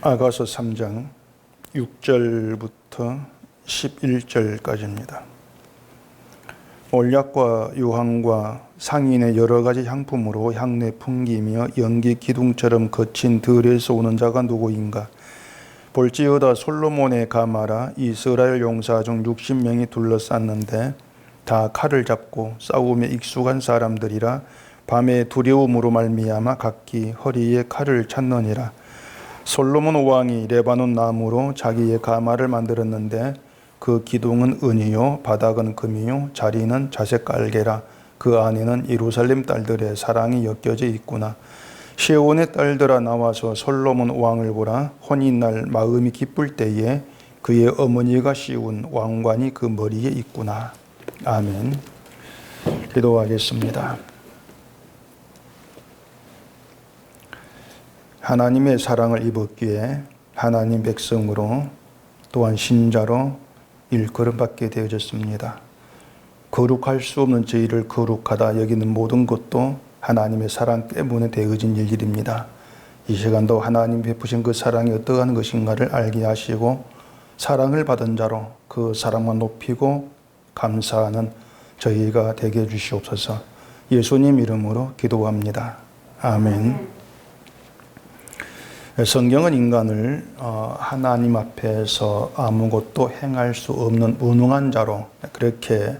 아가서 3장 6절부터 11절까지입니다. 올약과 유황과 상인의 여러 가지 향품으로 향내 풍기며 연기 기둥처럼 거친 들에서 오는 자가 누구인가? 볼지어다 솔로몬의 가마라 이스라엘 용사 중 60명이 둘러쌌는데 다 칼을 잡고 싸움에 익숙한 사람들이라 밤에 두려움으로 말미암아 각기 허리에 칼을 찾느니라. 솔로몬 왕이 레바논 나무로 자기의 가마를 만들었는데 그 기둥은 은이요 바닥은 금이요 자리는 자색 깔개라. 그 안에는 예루살렘 딸들의 사랑이 엮여져 있구나. 시온의 딸들아 나와서 솔로몬 왕을 보라. 혼인날 마음이 기쁠 때에 그의 어머니가 씌운 왕관이 그 머리에 있구나. 아멘. 기도하겠습니다. 하나님의 사랑을 입었기에 하나님 백성으로 또한 신자로 일컬음받게 되어졌습니다. 거룩할 수 없는 저희를 거룩하다 여기는 모든 것도 하나님의 사랑 때문에 되어진 일입니다. 이 시간도 하나님 베푸신 그 사랑이 어떠한 것인가를 알게 하시고 사랑을 받은 자로 그 사랑만 높이고 감사하는 저희가 되게 해주시옵소서. 예수님 이름으로 기도합니다. 아멘. 성경은 인간을 하나님 앞에서 아무것도 행할 수 없는 무능한 자로 그렇게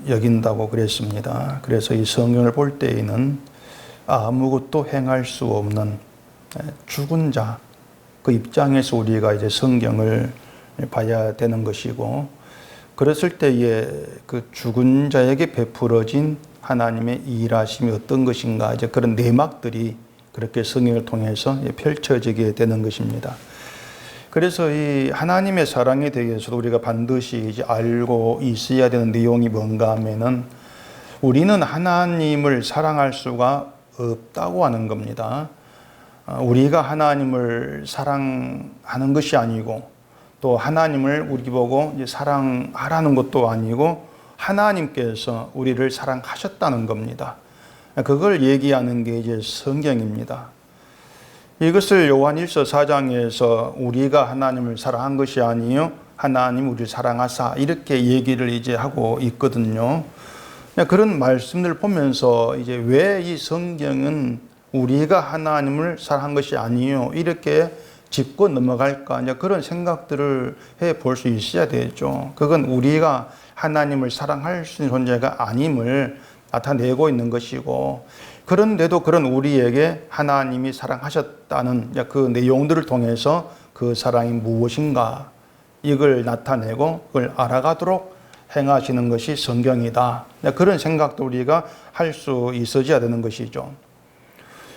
여긴다고 그랬습니다. 그래서 이 성경을 볼 때에는 아무것도 행할 수 없는 죽은 자, 그 입장에서 우리가 이제 성경을 봐야 되는 것이고, 그랬을 때에 그 죽은 자에게 베풀어진 하나님의 일하심이 어떤 것인가, 이제 그런 내막들이 그렇게 성경을 통해서 펼쳐지게 되는 것입니다. 그래서 이 하나님의 사랑에 대해서도 우리가 반드시 이제 알고 있어야 되는 내용이 뭔가 하면은 우리는 하나님을 사랑할 수가 없다고 하는 겁니다. 우리가 하나님을 사랑하는 것이 아니고 또 하나님을 우리 보고 이제 사랑하라는 것도 아니고 하나님께서 우리를 사랑하셨다는 겁니다. 그걸 얘기하는 게 이제 성경입니다. 이것을 요한일서 4장에서 우리가 하나님을 사랑한 것이 아니요 하나님 우리를 사랑하사 이렇게 얘기를 이제 하고 있거든요. 그런 말씀을 보면서 이제 왜 이 성경은 우리가 하나님을 사랑한 것이 아니요 이렇게 짚고 넘어갈까, 이제 그런 생각들을 해 볼 수 있어야 되죠. 그건 우리가 하나님을 사랑할 수 있는 존재가 아님을 나타내고 있는 것이고, 그런데도 그런 우리에게 하나님이 사랑하셨다는 그 내용들을 통해서 그 사랑이 무엇인가 이걸 나타내고 그걸 알아가도록 행하시는 것이 성경이다. 그런 생각도 우리가 할 수 있어야 되는 것이죠.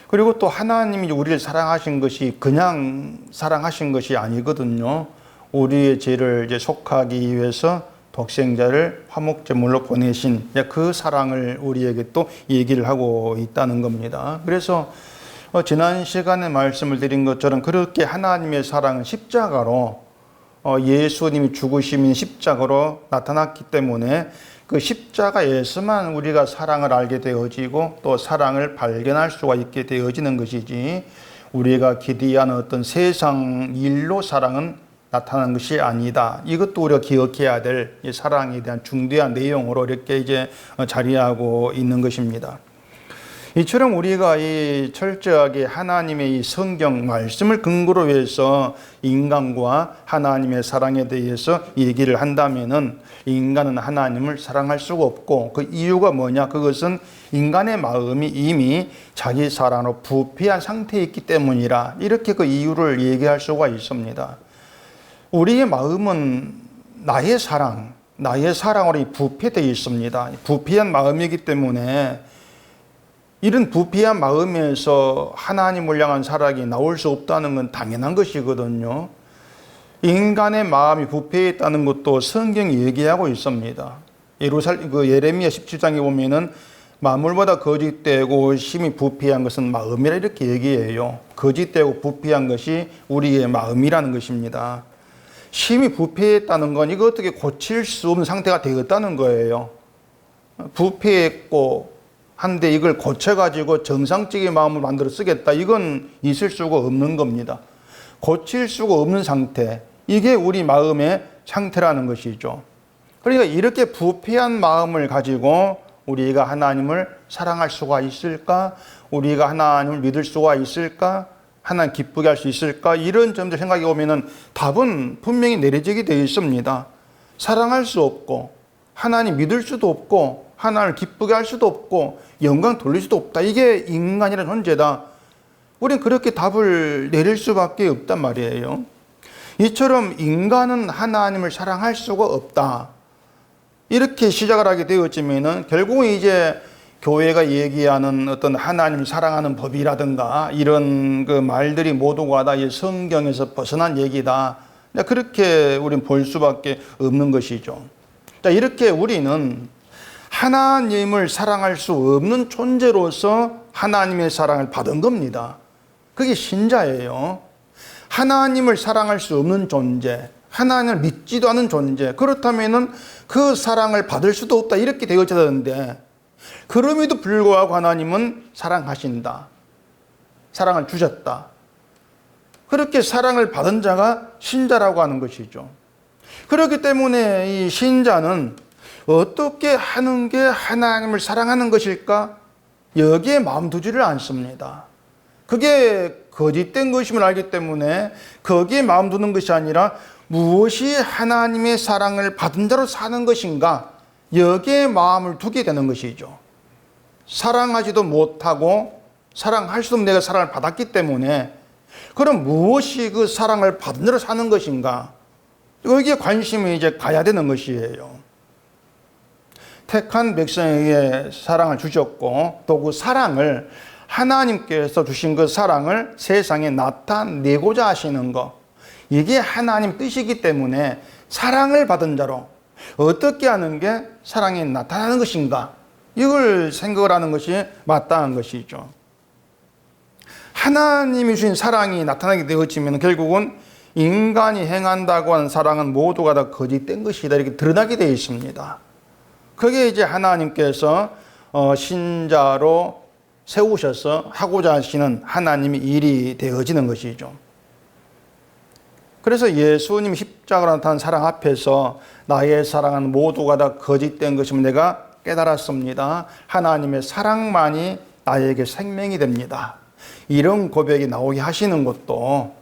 그리고 또 하나님이 우리를 사랑하신 것이 그냥 사랑하신 것이 아니거든요. 우리의 죄를 이제 속하기 위해서 독생자를 화목제물로 보내신 그 사랑을 우리에게 또 얘기를 하고 있다는 겁니다. 그래서 지난 시간에 말씀을 드린 것처럼 그렇게 하나님의 사랑은 십자가로 예수님이 죽으심인 십자가로 나타났기 때문에 그 십자가에서만 우리가 사랑을 알게 되어지고 또 사랑을 발견할 수가 있게 되어지는 것이지, 우리가 기대하는 어떤 세상 일로 사랑은 나타나는 것이 아니다. 이것도 우리가 기억해야 될 사랑에 대한 중대한 내용으로 이렇게 이제 자리하고 있는 것입니다. 이처럼 우리가 이 철저하게 하나님의 이 성경 말씀을 근거로 해서 인간과 하나님의 사랑에 대해서 얘기를 한다면은 인간은 하나님을 사랑할 수가 없고, 그 이유가 뭐냐? 그것은 인간의 마음이 이미 자기 사랑으로 부패한 상태에 있기 때문이라, 이렇게 그 이유를 얘기할 수가 있습니다. 우리의 마음은 나의 사랑으로 부패되어 있습니다. 부패한 마음이기 때문에 이런 부패한 마음에서 하나님을 향한 사랑이 나올 수 없다는 건 당연한 것이거든요. 인간의 마음이 부패했다는 것도 성경이 얘기하고 있습니다. 예레미야 17장에 보면은 만물보다 거짓되고 심히 부패한 것은 마음이라 이렇게 얘기해요. 거짓되고 부패한 것이 우리의 마음이라는 것입니다. 심히 부패했다는 건 이거 어떻게 고칠 수 없는 상태가 되었다는 거예요. 부패했고 한데 이걸 고쳐가지고 정상적인 마음을 만들어 쓰겠다. 이건 있을 수가 없는 겁니다. 고칠 수가 없는 상태. 이게 우리 마음의 상태라는 것이죠. 그러니까 이렇게 부패한 마음을 가지고 우리가 하나님을 사랑할 수가 있을까? 우리가 하나님을 믿을 수가 있을까? 하나님 기쁘게 할 수 있을까? 이런 점들 생각해 보면은 답은 분명히 내려지게 되어 있습니다. 사랑할 수 없고, 하나님 믿을 수도 없고, 하나님을 기쁘게 할 수도 없고, 영광 돌릴 수도 없다. 이게 인간이라는 존재다. 우리는 그렇게 답을 내릴 수밖에 없단 말이에요. 이처럼 인간은 하나님을 사랑할 수가 없다. 이렇게 시작을 하게 되었지만은 결국은 이제 교회가 얘기하는 어떤 하나님을 사랑하는 법이라든가 이런 그 말들이 모두가 다 성경에서 벗어난 얘기다. 그렇게 우리는 볼 수밖에 없는 것이죠. 이렇게 우리는 하나님을 사랑할 수 없는 존재로서 하나님의 사랑을 받은 겁니다. 그게 신자예요. 하나님을 사랑할 수 없는 존재, 하나님을 믿지도 않은 존재, 그렇다면은 그 사랑을 받을 수도 없다. 이렇게 되어져야 되는데, 그럼에도 불구하고 하나님은 사랑하신다. 사랑을 주셨다. 그렇게 사랑을 받은 자가 신자라고 하는 것이죠. 그렇기 때문에 이 신자는 어떻게 하는 게 하나님을 사랑하는 것일까? 여기에 마음 두지를 않습니다. 그게 거짓된 것임을 알기 때문에 거기에 마음 두는 것이 아니라 무엇이 하나님의 사랑을 받은 자로 사는 것인가? 여기에 마음을 두게 되는 것이죠. 사랑하지도 못하고 사랑할 수도 없는 내가 사랑을 받았기 때문에 그럼 무엇이 그 사랑을 받은 자로 사는 것인가? 여기에 관심이 이제 가야 되는 것이에요. 택한 백성에게 사랑을 주셨고 또 그 사랑을 하나님께서 주신 그 사랑을 세상에 나타내고자 하시는 것, 이게 하나님 뜻이기 때문에 사랑을 받은 자로 어떻게 하는 게 사랑이 나타나는 것인가, 이걸 생각을 하는 것이 마땅한 것이죠. 하나님이 주신 사랑이 나타나게 되어지면 결국은 인간이 행한다고 하는 사랑은 모두가 다 거짓된 것이다, 이렇게 드러나게 되어 있습니다. 그게 이제 하나님께서 신자로 세우셔서 하고자 하시는 하나님의 일이 되어지는 것이죠. 그래서 예수님 십자가로 나타난 사랑 앞에서 나의 사랑은 모두가 다 거짓된 것임을 내가 깨달았습니다. 하나님의 사랑만이 나에게 생명이 됩니다. 이런 고백이 나오게 하시는 것도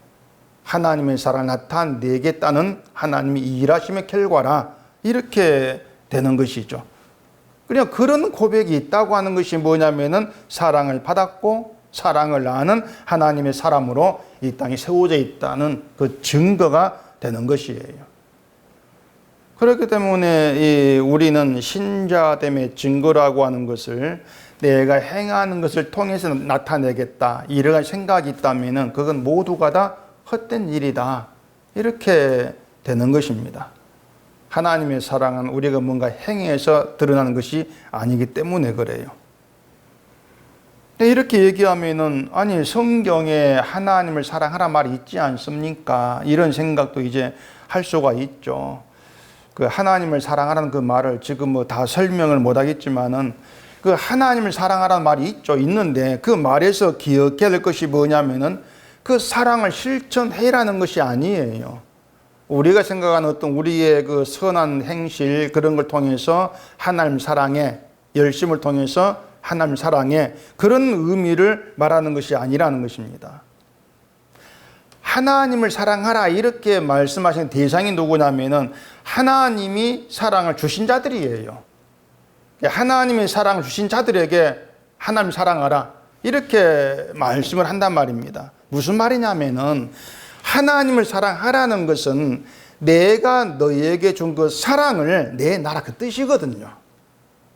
하나님의 사랑을 나타내겠다는 하나님의 일하심의 결과라, 이렇게 되는 것이죠. 그냥 그런 고백이 있다고 하는 것이 뭐냐면은 사랑을 받았고 사랑을 아는 하나님의 사람으로 이 땅에 세워져 있다는 그 증거가 되는 것이에요. 그렇기 때문에 우리는 신자됨의 증거라고 하는 것을 내가 행하는 것을 통해서 나타내겠다, 이러한 생각이 있다면은 그건 모두가 다 헛된 일이다, 이렇게 되는 것입니다. 하나님의 사랑은 우리가 뭔가 행해서 드러나는 것이 아니기 때문에 그래요. 이렇게 얘기하면은 아니 성경에 하나님을 사랑하라 말이 있지 않습니까? 이런 생각도 이제 할 수가 있죠. 그 하나님을 사랑하라는 그 말을 지금 뭐 다 설명을 못 하겠지만은 그 하나님을 사랑하라는 말이 있죠. 있는데 그 말에서 기억해야 될 것이 뭐냐면은 그 사랑을 실천해라는 것이 아니에요. 우리가 생각하는 어떤 우리의 그 선한 행실, 그런 걸 통해서 하나님 사랑에, 열심을 통해서 하나님 사랑에, 그런 의미를 말하는 것이 아니라는 것입니다. 하나님을 사랑하라 이렇게 말씀하신 대상이 누구냐면은 하나님이 사랑을 주신 자들이에요. 하나님의 사랑을 주신 자들에게 하나님 사랑하라 이렇게 말씀을 한단 말입니다. 무슨 말이냐면은 하나님을 사랑하라는 것은 내가 너에게 준 그 사랑을 내놔라, 그 뜻이거든요.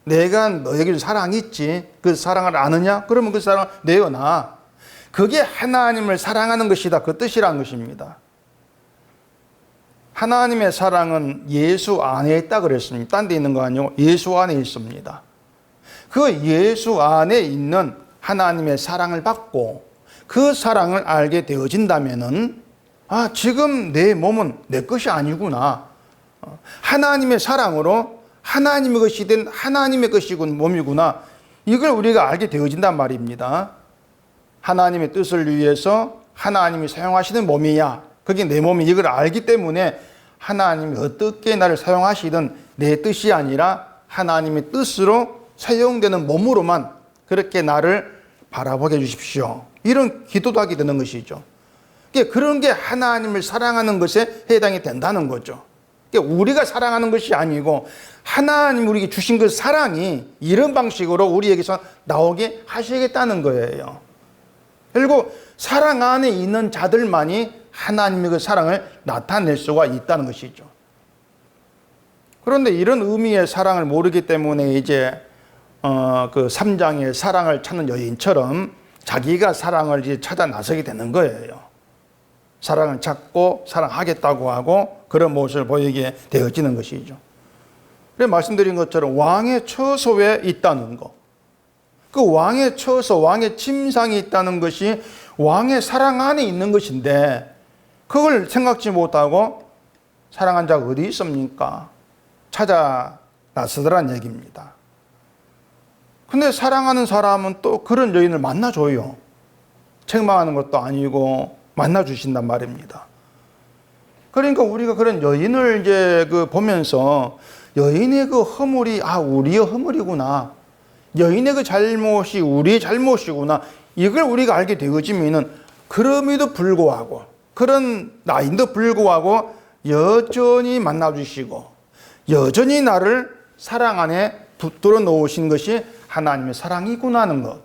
내가 너에게 준 사랑이 있지, 그 사랑을 아느냐? 그러면 그 사랑을 내어놔. 그게 하나님을 사랑하는 것이다, 그 뜻이라는 것입니다. 하나님의 사랑은 예수 안에 있다 그랬습니다. 딴 데 있는 거 아니고 예수 안에 있습니다. 그 예수 안에 있는 하나님의 사랑을 받고 그 사랑을 알게 되어진다면은 아, 지금 내 몸은 내 것이 아니구나. 하나님의 사랑으로 하나님의 것이 된 하나님의 것이군 몸이구나. 이걸 우리가 알게 되어진단 말입니다. 하나님의 뜻을 위해서 하나님이 사용하시는 몸이야. 그게 내 몸이 이걸 알기 때문에 하나님이 어떻게 나를 사용하시든 내 뜻이 아니라 하나님의 뜻으로 사용되는 몸으로만 그렇게 나를 바라보게 해주십시오. 이런 기도도 하게 되는 것이죠. 그런 게 하나님을 사랑하는 것에 해당이 된다는 거죠. 우리가 사랑하는 것이 아니고 하나님 우리에게 주신 그 사랑이 이런 방식으로 우리에게서 나오게 하시겠다는 거예요. 결국 사랑 안에 있는 자들만이 하나님의 그 사랑을 나타낼 수가 있다는 것이죠. 그런데 이런 의미의 사랑을 모르기 때문에 이제 그 3장의 사랑을 찾는 여인처럼 자기가 사랑을 이제 찾아 나서게 되는 거예요. 사랑을 찾고 사랑하겠다고 하고 그런 모습을 보이게 되어지는 것이죠. 그래서 말씀드린 것처럼 왕의 처소에 있다는 것. 그 왕의 처소, 왕의 침상이 있다는 것이 왕의 사랑 안에 있는 것인데 그걸 생각지 못하고 사랑한 자가 어디 있습니까? 찾아 나서더란 얘기입니다. 근데 사랑하는 사람은 또 그런 여인을 만나줘요. 책망하는 것도 아니고 만나주신단 말입니다. 그러니까 우리가 그런 여인을 이제 보면서 여인의 그 허물이 우리의 허물이구나. 여인의 그 잘못이 우리의 잘못이구나. 이걸 우리가 알게 되어지면은 그럼에도 불구하고 그런 나인도 불구하고 여전히 만나주시고 여전히 나를 사랑 안에 붙들어 놓으신 것이 하나님의 사랑이구나 하는 것.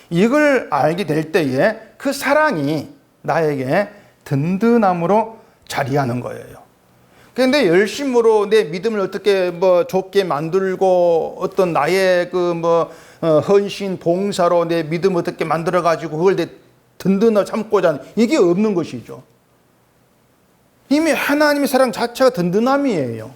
이걸 알게 될 때에 그 사랑이 나에게 든든함으로 자리하는 거예요. 그런데 열심으로 내 믿음을 어떻게 좋게 만들고 어떤 나의 헌신, 봉사로 내 믿음을 어떻게 만들어가지고 그걸 내 든든하게 참고자 하는 이게 없는 것이죠. 이미 하나님의 사랑 자체가 든든함이에요.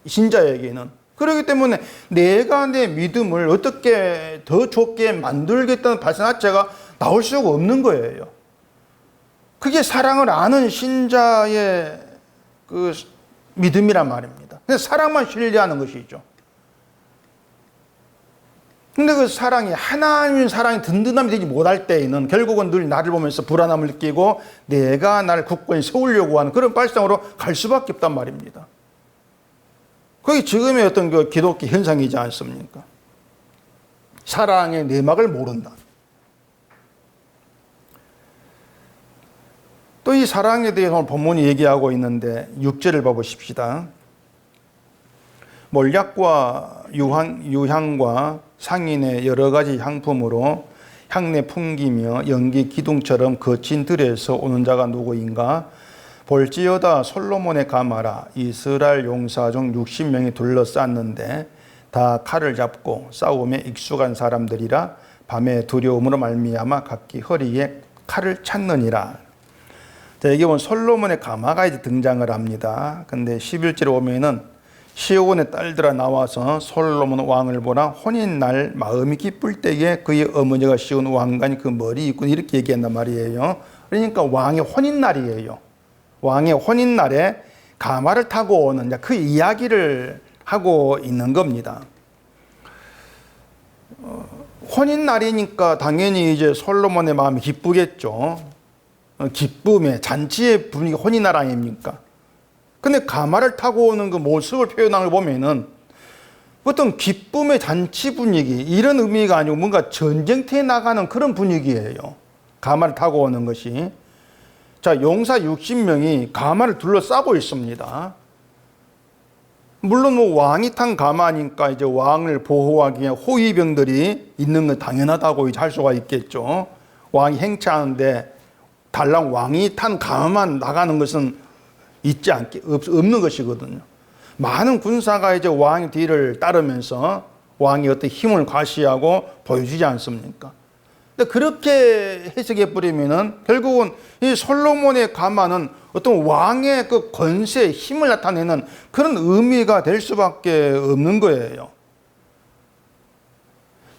신자에게는. 그렇기 때문에 내가 내 믿음을 어떻게 더 좋게 만들겠다는 발상 자체가 나올 수가 없는 거예요. 그게 사랑을 아는 신자의 그 믿음이란 말입니다. 사랑만 신뢰하는 것이죠. 근데 그 사랑이 하나님의 사랑이 든든함이 되지 못할 때에는 결국은 늘 나를 보면서 불안함을 느끼고 내가 나를 굳건히 세우려고 하는 그런 발상으로 갈 수밖에 없단 말입니다. 그게 지금의 어떤 그 기독교 현상이지 않습니까? 사랑의 내막을 모른다. 또 이 사랑에 대해서 본문이 얘기하고 있는데 6절을 봐보십시다. 몰약과 유향과 상인의 여러 가지 향품으로 향내 풍기며 연기 기둥처럼 거친 들에서 오는 자가 누구인가? 볼지어다 솔로몬의 가마라. 이스라엘 용사 중 60명이 둘러쌌는데 다 칼을 잡고 싸움에 익숙한 사람들이라 밤에 두려움으로 말미암아 각기 허리에 칼을 찾느니라. 자, 여기 보면 솔로몬의 가마가 이제 등장을 합니다. 근데 11절에 보면은 시온의 딸들아 나와서 솔로몬 왕을 보라. 혼인날 마음이 기쁠 때에 그의 어머니가 씌운 왕관이 그 머리에 있군. 이렇게 얘기한단 말이에요. 그러니까 왕의 혼인날이에요. 왕의 혼인날에 가마를 타고 오는 그 이야기를 하고 있는 겁니다. 혼인날이니까 당연히 이제 솔로몬의 마음이 기쁘겠죠. 기쁨의 잔치의 분위기 혼인날 아닙니까? 근데 가마를 타고 오는 그 모습을 표현하는 걸 보면은 어떤 기쁨의 잔치 분위기 이런 의미가 아니고 뭔가 전쟁터에 나가는 그런 분위기예요. 가마를 타고 오는 것이. 자, 용사 60명이 가마를 둘러싸고 있습니다. 물론 왕이 탄 가마니까 이제 왕을 보호하기 위한 호위병들이 있는 건 당연하다고 할 수가 있겠죠. 왕이 행차하는데 달랑 왕이 탄 가마만 나가는 것은 없는 것이거든요. 많은 군사가 이제 왕의 뒤를 따르면서 왕이 어떤 힘을 과시하고 보여주지 않습니까? 근데 그렇게 해석해 버리면은 결국은 이 솔로몬의 가마는 어떤 왕의 그 권세, 힘을 나타내는 그런 의미가 될 수밖에 없는 거예요.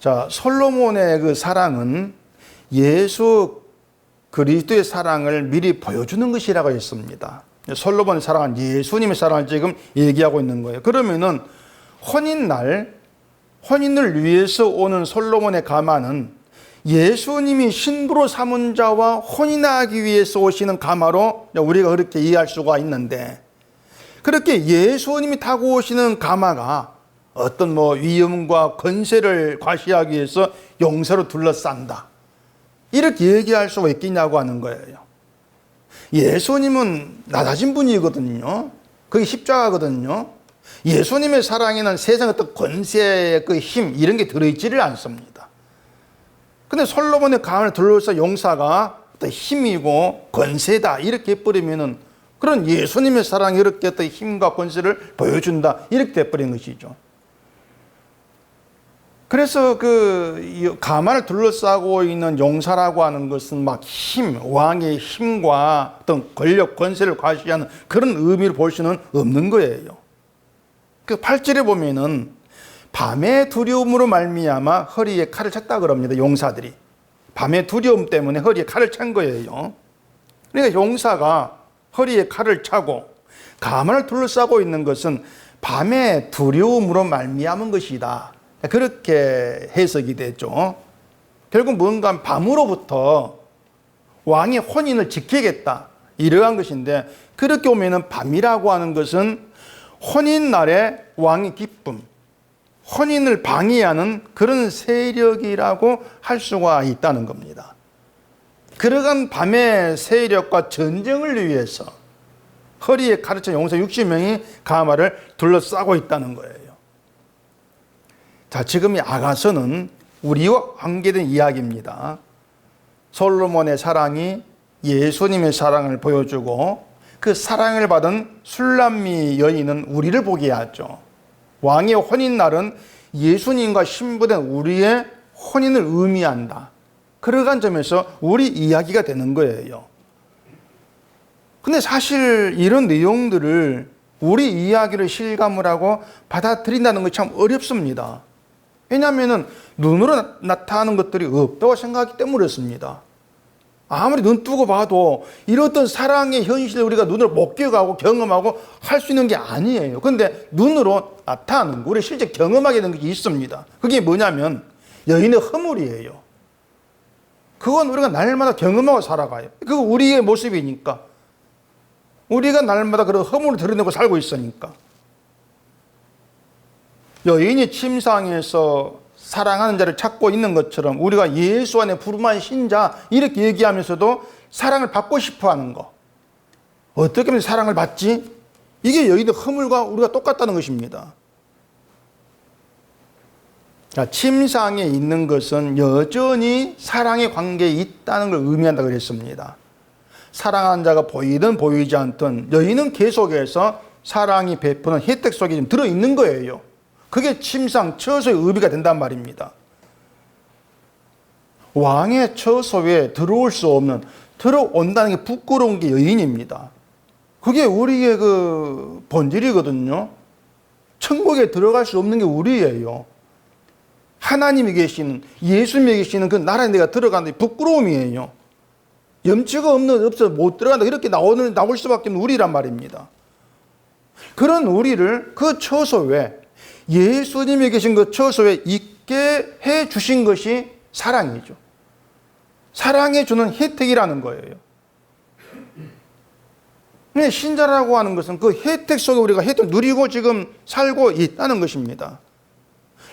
자, 솔로몬의 그 사랑은 예수 그리스도의 사랑을 미리 보여주는 것이라고 했습니다. 솔로몬의 사랑은 예수님의 사랑을 지금 얘기하고 있는 거예요. 그러면은 혼인날 혼인을 위해서 오는 솔로몬의 가마는 예수님이 신부로 삼은 자와 혼인하기 위해서 오시는 가마로 우리가 그렇게 이해할 수가 있는데, 그렇게 예수님이 타고 오시는 가마가 어떤 위엄과 권세를 과시하기 위해서 용사로 둘러싼다, 이렇게 얘기할 수가 있겠냐고 하는 거예요. 예수님은 낮아진 분이거든요. 그게 십자가거든요. 예수님의 사랑에는 세상의 어떤 권세의 그 힘, 이런 게 들어있지를 않습니다. 근데 솔로몬의 가마를 둘러싸 용사가 어떤 힘이고 권세다, 이렇게 해버리면은 그런 예수님의 사랑이 이렇게 어떤 힘과 권세를 보여준다, 이렇게 돼버린 것이죠. 그래서 그 가마를 둘러싸고 있는 용사라고 하는 것은 막 힘, 왕의 힘과 어떤 권력, 권세를 과시하는 그런 의미를 볼 수는 없는 거예요. 그 8절에 보면은 밤의 두려움으로 말미암아 허리에 칼을 찼다 그럽니다. 용사들이 밤의 두려움 때문에 허리에 칼을 찬 거예요. 그러니까 용사가 허리에 칼을 차고 가마를 둘러싸고 있는 것은 밤의 두려움으로 말미암은 것이다, 그렇게 해석이 되죠. 결국 뭔가 밤으로부터 왕의 혼인을 지키겠다, 이러한 것인데, 그렇게 오면은 밤이라고 하는 것은 혼인날의 왕의 기쁨, 혼인을 방해하는 그런 세력이라고 할 수가 있다는 겁니다. 그러한 밤의 세력과 전쟁을 위해서 허리에 칼을 찬 용사 60명이 가마를 둘러싸고 있다는 거예요. 자, 지금 이 아가서는 우리와 관계된 이야기입니다. 솔로몬의 사랑이 예수님의 사랑을 보여주고, 그 사랑을 받은 술람미 여인은 우리를 보게 하죠. 왕의 혼인날은 예수님과 신부된 우리의 혼인을 의미한다, 그러한 점에서 우리 이야기가 되는 거예요. 근데 사실 이런 내용들을 우리 이야기를 실감을 하고 받아들인다는 것이 참 어렵습니다. 왜냐하면 눈으로 나타나는 것들이 없다고 생각하기 때문에 그렇습니다. 아무리 눈 뜨고 봐도 이렇던 사랑의 현실을 우리가 눈으로 목격하고 경험하고 할 수 있는 게 아니에요. 그런데 눈으로 나타나는 거, 우리 실제 경험하게 되는 것이 있습니다. 그게 뭐냐면 여인의 허물이에요. 그건 우리가 날마다 경험하고 살아가요. 그거 우리의 모습이니까. 우리가 날마다 그런 허물을 드러내고 살고 있으니까. 여인이 침상에서 사랑하는 자를 찾고 있는 것처럼 우리가 예수 안에 부름한 신자, 이렇게 얘기하면서도 사랑을 받고 싶어 하는 거. 어떻게 하면 사랑을 받지? 이게 여인의 허물과 우리가 똑같다는 것입니다. 자, 침상에 있는 것은 여전히 사랑의 관계에 있다는 걸 의미한다 그랬습니다. 사랑하는 자가 보이든 보이지 않든 여인은 계속해서 사랑이 베푸는 혜택 속에 지금 들어있는 거예요. 그게 침상, 처소의 의미가 된단 말입니다. 왕의 처소에 들어올 수 없는, 들어온다는 게 부끄러운 게 여인입니다. 그게 우리의 그 본질이거든요. 천국에 들어갈 수 없는 게 우리예요. 하나님이 계시는, 예수님이 계시는 그 나라에 내가 들어가는 게 부끄러움이에요. 염치가 없어 못 들어간다, 이렇게 나올 수밖에 없는 우리란 말입니다. 그런 우리를 그 처소에, 예수님이 계신 그 처소에 있게 해 주신 것이 사랑이죠. 사랑해 주는 혜택이라는 거예요. 근데 신자라고 하는 것은 그 혜택 속에 우리가 혜택을 누리고 지금 살고 있다는 것입니다.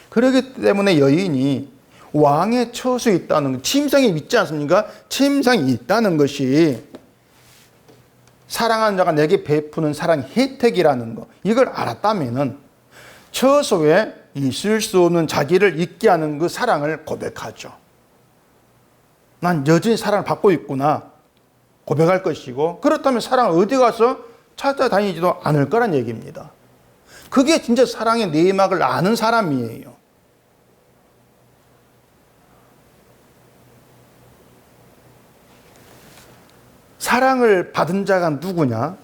그렇기 때문에 여인이 왕의 처소에 있다는 것, 침상이 있지 않습니까? 침상이 있다는 것이 사랑하는 자가 내게 베푸는 사랑의 혜택이라는 것, 이걸 알았다면은 처소에 있을 수 없는 자기를 있게 하는 그 사랑을 고백하죠. 난 여전히 사랑을 받고 있구나 고백할 것이고, 그렇다면 사랑을 어디 가서 찾아다니지도 않을 거란 얘기입니다. 그게 진짜 사랑의 내막을 아는 사람이에요. 사랑을 받은 자가 누구냐?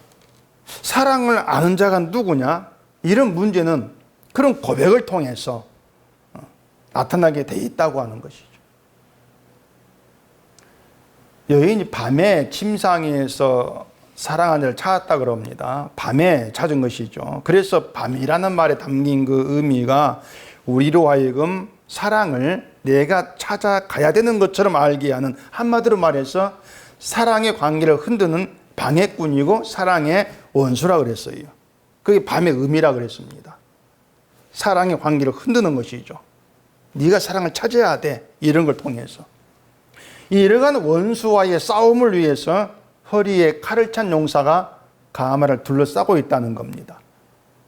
사랑을 아는 자가 누구냐? 이런 문제는 그런 고백을 통해서 나타나게 돼 있다고 하는 것이죠. 여인이 밤에 침상에서 사랑하는 자를 찾았다 그럽니다. 밤에 찾은 것이죠. 그래서 밤이라는 말에 담긴 그 의미가 우리로 하여금 사랑을 내가 찾아가야 되는 것처럼 알게 하는, 한마디로 말해서 사랑의 관계를 흔드는 방해꾼이고 사랑의 원수라 그랬어요. 그게 밤의 의미라 그랬습니다. 사랑의 관계를 흔드는 것이죠. 네가 사랑을 찾아야 돼. 이런 걸 통해서. 이러한 원수와의 싸움을 위해서 허리에 칼을 찬 용사가 가마를 둘러싸고 있다는 겁니다.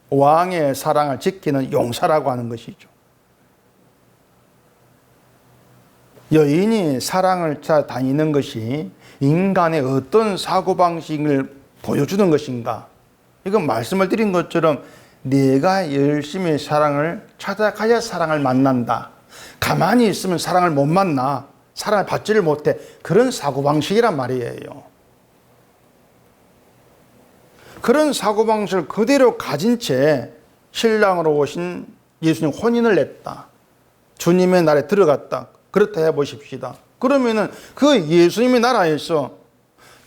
왕의 사랑을 지키는 용사라고 하는 것이죠. 여인이 사랑을 찾아 다니는 것이 인간의 어떤 사고방식을 보여주는 것인가? 이건 말씀을 드린 것처럼 내가 열심히 사랑을 찾아가야 사랑을 만난다. 가만히 있으면 사랑을 못 만나. 사랑을 받지를 못해. 그런 사고방식이란 말이에요. 그런 사고방식을 그대로 가진 채 신랑으로 오신 예수님 혼인을 냈다. 주님의 날에 들어갔다. 그렇다 해보십시다. 그러면은 그 예수님의 나라에서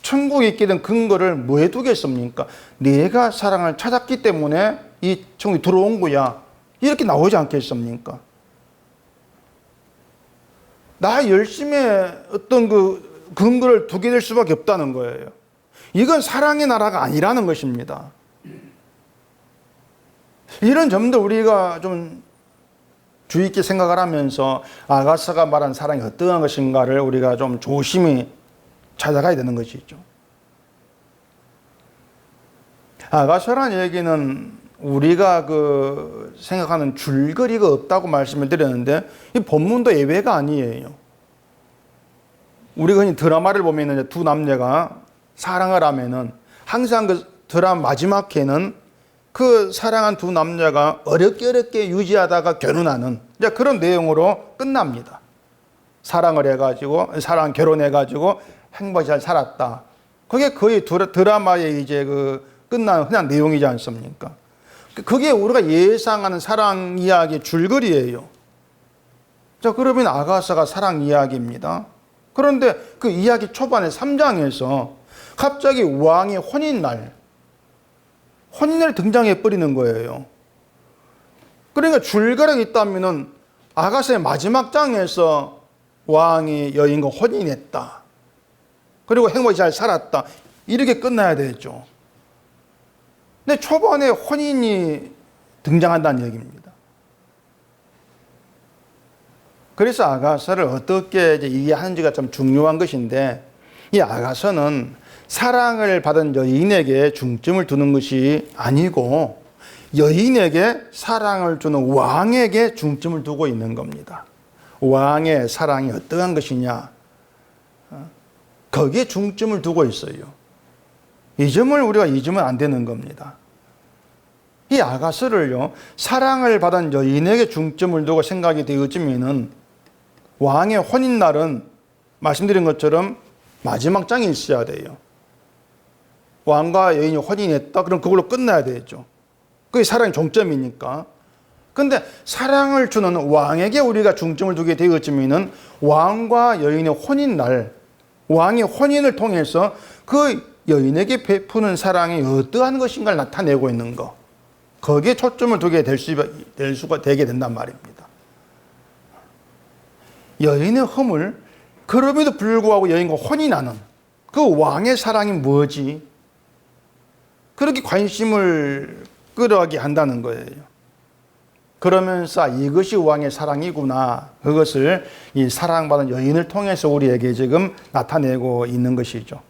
천국에 있게 된 근거를 뭐에 두겠습니까? 내가 사랑을 찾았기 때문에 이 천국에 들어온 거야. 이렇게 나오지 않겠습니까? 나 열심히 어떤 그 근거를 두게 될 수밖에 없다는 거예요. 이건 사랑의 나라가 아니라는 것입니다. 이런 점도 우리가 좀 주의 있게 생각을 하면서 아가서가 말한 사랑이 어떠한 것인가를 우리가 좀 조심히 찾아가야 되는 것이죠. 아가서란 얘기는 우리가 그 생각하는 줄거리가 없다고 말씀을 드렸는데 이 본문도 예외가 아니에요. 우리가 흔히 드라마를 보면 두 남녀가 사랑을 하면은 항상 그 드라마 마지막 회는 그 사랑한 두 남녀가 어렵게 유지하다가 결혼하는 그런 내용으로 끝납니다. 사랑을 해가지고, 결혼해가지고 행복히 잘 살았다. 그게 거의 드라마의 이제 그 끝나는 그냥 내용이지 않습니까? 그게 우리가 예상하는 사랑 이야기의 줄거리예요. 자, 그러면 아가서가 사랑 이야기입니다. 그런데 그 이야기 초반에 3장에서 갑자기 왕의 혼인날 등장해 버리는 거예요. 그러니까 줄거리가 있다면은 아가서의 마지막 장에서 왕이 여인과 혼인했다. 그리고 행복히 잘 살았다. 이렇게 끝나야 되죠. 근데 초반에 혼인이 등장한다는 얘기입니다. 그래서 아가서를 어떻게 이제 이해하는지가 좀 중요한 것인데, 이 아가서는 사랑을 받은 여인에게 중점을 두는 것이 아니고 여인에게 사랑을 주는 왕에게 중점을 두고 있는 겁니다. 왕의 사랑이 어떠한 것이냐, 거기에 중점을 두고 있어요. 이 점을 우리가 잊으면 안 되는 겁니다. 이 아가서를요, 사랑을 받은 여인에게 중점을 두고 생각이 되어지면은 왕의 혼인날은 말씀드린 것처럼 마지막 장이 있어야 돼요. 왕과 여인이 혼인했다? 그럼 그걸로 끝나야 되겠죠. 그게 사랑의 종점이니까. 근데 사랑을 주는 왕에게 우리가 중점을 두게 되었지만은 왕과 여인의 혼인날, 왕의 혼인을 통해서 그 여인에게 베푸는 사랑이 어떠한 것인가를 나타내고 있는 것. 거기에 초점을 두게 될 수가 되게 된단 말입니다. 여인의 허물, 그럼에도 불구하고 여인과 혼인하는 그 왕의 사랑이 뭐지? 그렇게 관심을 끌어가게 한다는 거예요. 그러면서 이것이 왕의 사랑이구나. 그것을 이 사랑받은 여인을 통해서 우리에게 지금 나타내고 있는 것이죠.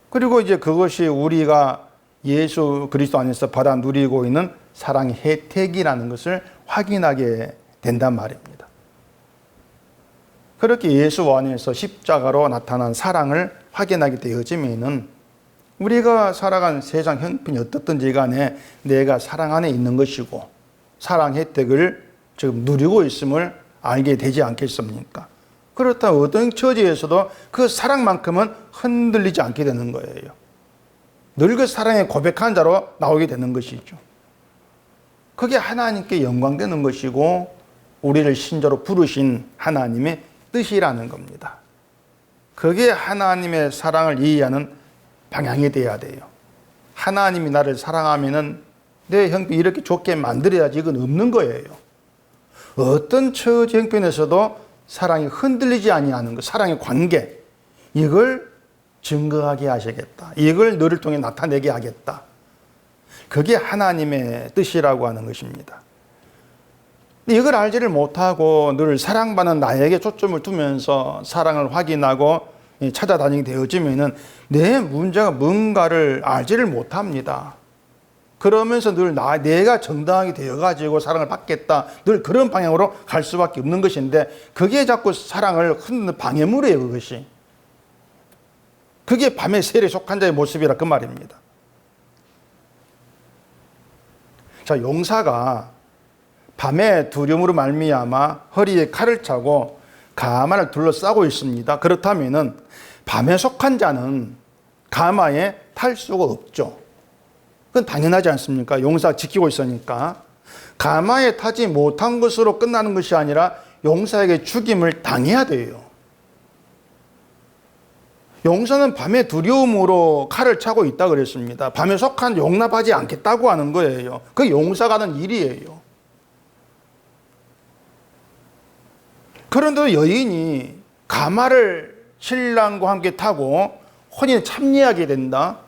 그리고 이제 그것이 우리가 예수 그리스도 안에서 받아 누리고 있는 사랑의 혜택이라는 것을 확인하게 된단 말입니다. 그렇게 예수 안에서 십자가로 나타난 사랑을 확인하게 되어지면은 우리가 살아가는 세상 형편이 어떻든지 간에 내가 사랑 안에 있는 것이고 사랑 혜택을 지금 누리고 있음을 알게 되지 않겠습니까? 그렇다면 어떤 처지에서도 그 사랑만큼은 흔들리지 않게 되는 거예요. 늘 그 사랑의 고백한 자로 나오게 되는 것이죠. 그게 하나님께 영광되는 것이고 우리를 신자로 부르신 하나님의 뜻이라는 겁니다. 그게 하나님의 사랑을 이해하는 방향이 돼야 돼요. 하나님이 나를 사랑하면은 내 형편 이렇게 좋게 만들어야지, 이건 없는 거예요. 어떤 처지 형편에서도 사랑이 흔들리지 아니하는 것, 사랑의 관계, 이걸 증거하게 하시겠다. 이걸 너를 통해 나타내게 하겠다. 그게 하나님의 뜻이라고 하는 것입니다. 이걸 알지를 못하고 늘 사랑받는 나에게 초점을 두면서 사랑을 확인하고 찾아다니게 되어지면은 내 문제가 뭔가를 알지를 못합니다. 그러면서 늘 내가 정당하게 되어가지고 사랑을 받겠다. 늘 그런 방향으로 갈 수밖에 없는 것인데 그게 자꾸 사랑을 흔드는 방해물이에요, 그것이. 그게 밤의 세례 속한 자의 모습이라 그 말입니다. 자, 용사가 밤에 두려움으로 말미암아 허리에 칼을 차고 가마를 둘러싸고 있습니다. 그렇다면은 밤에 속한 자는 가마에 탈 수가 없죠. 그건 당연하지 않습니까? 용사가 지키고 있으니까. 가마에 타지 못한 것으로 끝나는 것이 아니라 용사에게 죽임을 당해야 돼요. 용사는 밤에 두려움으로 칼을 차고 있다 그랬습니다. 밤에 속한 용납하지 않겠다고 하는 거예요. 그 용사가 하는 일이에요. 그런데 여인이 가마를 신랑과 함께 타고 혼인에 참여하게 된다.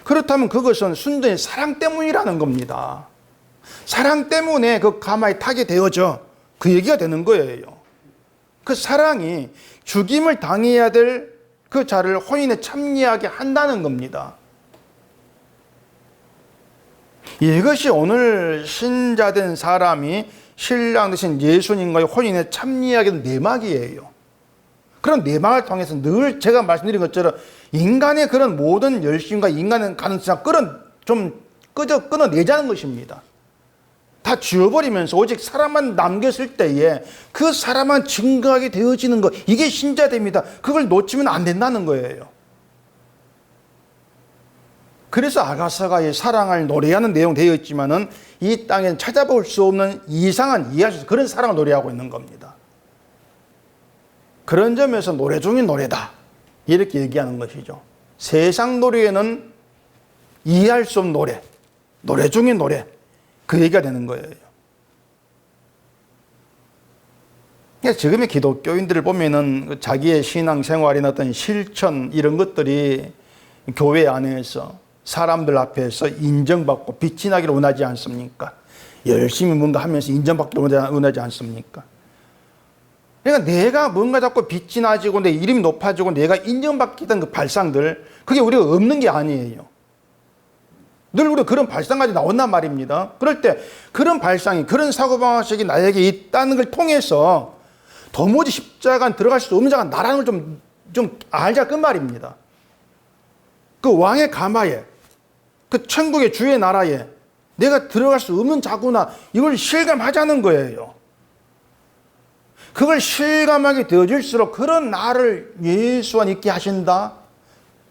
그렇다면 그것은 순전히 사랑 때문이라는 겁니다. 사랑 때문에 그 가마에 타게 되어져. 그 얘기가 되는 거예요. 그 사랑이 죽임을 당해야 될 그 자를 혼인에 참여하게 한다는 겁니다. 이것이 오늘 신자된 사람이 신랑 되신 예수님과의 혼인에 참여하게 된 내막이에요. 그런 내막을 통해서 늘 제가 말씀드린 것처럼 인간의 그런 모든 열심과 인간의 가능성을 끊어내자는 것입니다. 다 지워버리면서 오직 사람만 남겼을 때에 그 사람만 증거하게 되어지는 것, 이게 신자됩니다. 그걸 놓치면 안 된다는 거예요. 그래서 아가서가 이 사랑을 노래하는 내용 되어 있지만은 이 땅에는 찾아볼 수 없는 이상한 이해할 수 없는 그런 사랑을 노래하고 있는 겁니다. 그런 점에서 노래 중에 노래다. 이렇게 얘기하는 것이죠. 세상 노래에는 이해할 수 없는 노래, 노래 중에 노래. 그 얘기가 되는 거예요. 그러니까 지금의 기독교인들을 보면은 자기의 신앙생활이나 어떤 실천 이런 것들이 교회 안에서 사람들 앞에서 인정받고 빛이 나기를 원하지 않습니까? 열심히 뭔가 하면서 인정받기를 원하지 않습니까? 그러니까 내가 뭔가 자꾸 빛이 나지고 내 이름이 높아지고 내가 인정받기던 그 발상들, 그게 우리가 없는 게 아니에요. 늘 우리가 그런 발상까지 나온단 말입니다. 그럴 때 그런 발상이, 그런 사고방식이 나에게 있다는 걸 통해서 도무지 십자가에 들어갈 수 없는 자가 나라는 걸 좀 알자 그 말입니다. 그 왕의 가마에, 그 천국의 주의 나라에 내가 들어갈 수 없는 자구나, 이걸 실감하자는 거예요. 그걸 실감하게 되어질수록 그런 나를 예수 안에 있게 하신다,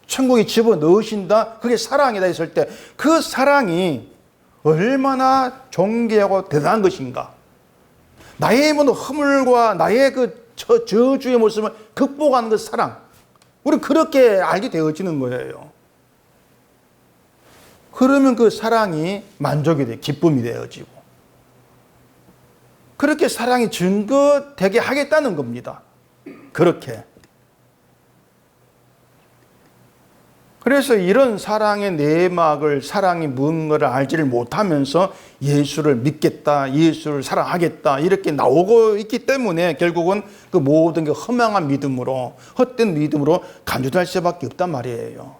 천국에 집어넣으신다, 그게 사랑이다 했을 때 그 사랑이 얼마나 존귀하고 대단한 것인가. 나의 모든 허물과 나의 그 저주의 모습을 극복하는 그 사랑, 우리는 그렇게 알게 되어지는 거예요. 그러면 그 사랑이 만족이 돼, 기쁨이 되어지고, 그렇게 사랑이 증거되게 하겠다는 겁니다. 그렇게. 그래서 이런 사랑의 내막을, 사랑이 뭔가를 알지를 못하면서 예수를 믿겠다, 예수를 사랑하겠다 이렇게 나오고 있기 때문에 결국은 그 모든 게 허망한 믿음으로, 헛된 믿음으로 간주될 수밖에 없단 말이에요.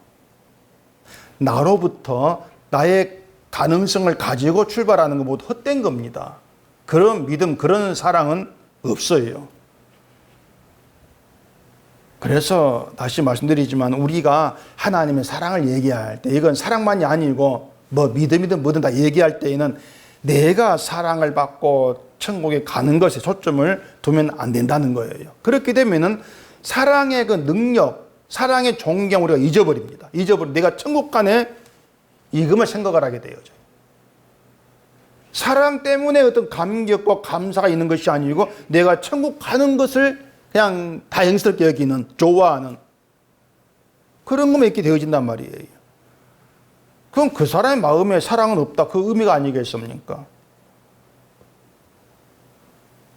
나로부터 나의 가능성을 가지고 출발하는 건 모두 헛된 겁니다. 그런 믿음, 그런 사랑은 없어요. 그래서 다시 말씀드리지만 우리가 하나님의 사랑을 얘기할 때, 이건 사랑만이 아니고 뭐 믿음이든 뭐든 다 얘기할 때에는 내가 사랑을 받고 천국에 가는 것에 초점을 두면 안 된다는 거예요. 그렇게 되면은 사랑의 그 능력, 사랑의 존경 우리가 잊어버립니다. 내가 천국 가네, 이것만 생각을 하게 되어져요. 사랑 때문에 어떤 감격과 감사가 있는 것이 아니고 내가 천국 가는 것을 그냥 다행스럽게 여기는, 좋아하는 그런 것만 있게 되어진단 말이에요. 그럼 그 사람의 마음에 사랑은 없다, 그 의미가 아니겠습니까?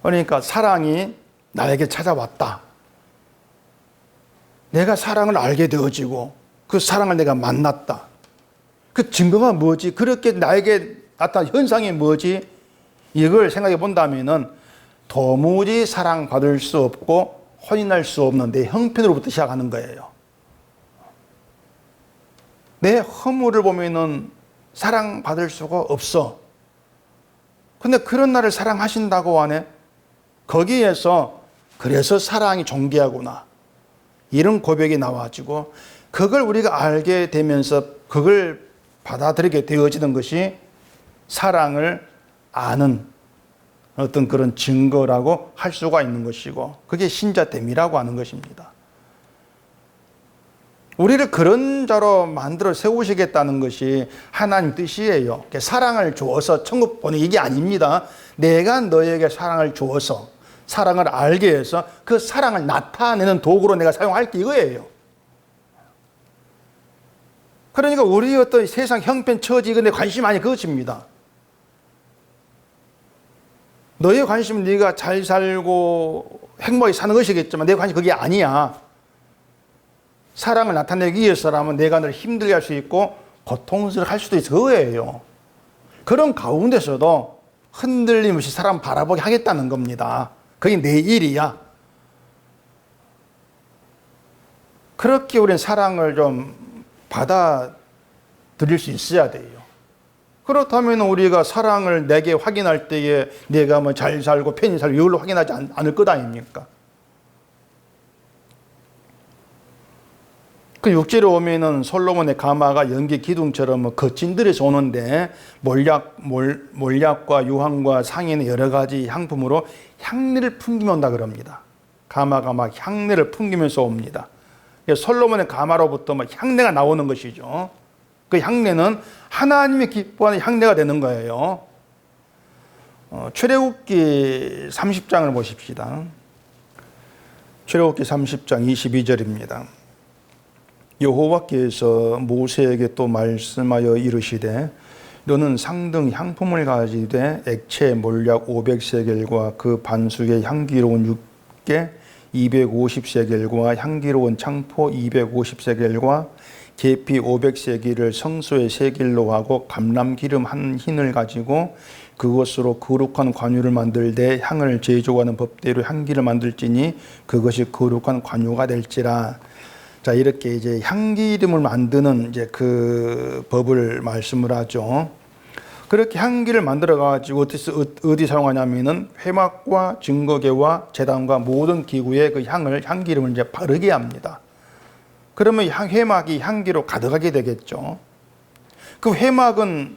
그러니까 사랑이 나에게 찾아왔다. 내가 사랑을 알게 되어지고 그 사랑을 내가 만났다. 그 증거가 뭐지? 그렇게 나에게 나타난 현상이 뭐지? 이걸 생각해 본다면은 도무지 사랑받을 수 없고 혼인할 수 없는 내 형편으로부터 시작하는 거예요. 내 허물을 보면은 사랑받을 수가 없어. 근데 그런 나를 사랑하신다고 하네? 거기에서 그래서 사랑이 존귀하구나. 이런 고백이 나와가지고 그걸 우리가 알게 되면서 그걸 받아들이게 되어지는 것이 사랑을 아는 어떤 그런 증거라고 할 수가 있는 것이고 그게 신자됨이라고 하는 것입니다. 우리를 그런 자로 만들어 세우시겠다는 것이 하나님 뜻이에요. 사랑을 주어서 천국 보내 이게 아닙니다. 내가 너에게 사랑을 주어서 사랑을 알게 해서 그 사랑을 나타내는 도구로 내가 사용할게 이거예요. 그러니까 우리 어떤 세상 형편 처지 이건 내 관심 아니 그것입니다. 너의 관심은 네가 잘 살고 행복하게 사는 것이겠지만 내 관심 그게 아니야. 사랑을 나타내기 위해서라면 내가 늘 힘들게 할 수 있고 고통스럽게 할 수도 있을 거예요. 그런 가운데서도 흔들림 없이 사람 바라보게 하겠다는 겁니다. 그게 내 일이야. 그렇게 우리는 사랑을 좀 받아들일 수 있어야 돼요. 그렇다면 우리가 사랑을 내게 확인할 때에 내가 뭐 잘 살고 편히 살고 이걸로 확인하지 않을 것 아닙니까? 그 6절에 오면은 솔로몬의 가마가 연기 기둥처럼 거친 들에서 오는데 몰약과 유황과 상인의 여러 가지 향품으로 향내를 풍기며 온다 그럽니다. 가마가 막 향내를 풍기면서 옵니다. 솔로몬의 가마로부터 막 향내가 나오는 것이죠. 그 향내는 하나님이 기뻐하는 향내가 되는 거예요. 출애굽기 30장을 보십시다. 출애굽기 30장 22절입니다. 여호와께서 모세에게 또 말씀하여 이르시되 너는 상등 향품을 가지되 액체 몰약 500세겔과 그 반숙의 향기로운 육개 250세겔과 향기로운 창포 250세겔과 계피 500세겔을 성소의 세겔로 하고 감람기름 한 흰을 가지고 그것으로 거룩한 관유를 만들되 향을 제조하는 법대로 향기를 만들지니 그것이 거룩한 관유가 될지라. 자, 이렇게 이제 향기름을 만드는 이제 그 법을 말씀을 하죠. 그렇게 향기를 만들어 가지고 어디 사용하냐면은 회막과 증거궤와 제단과 모든 기구에 그 향기름을 이제 바르게 합니다. 그러면 회막이 향기로 가득하게 되겠죠. 그 회막은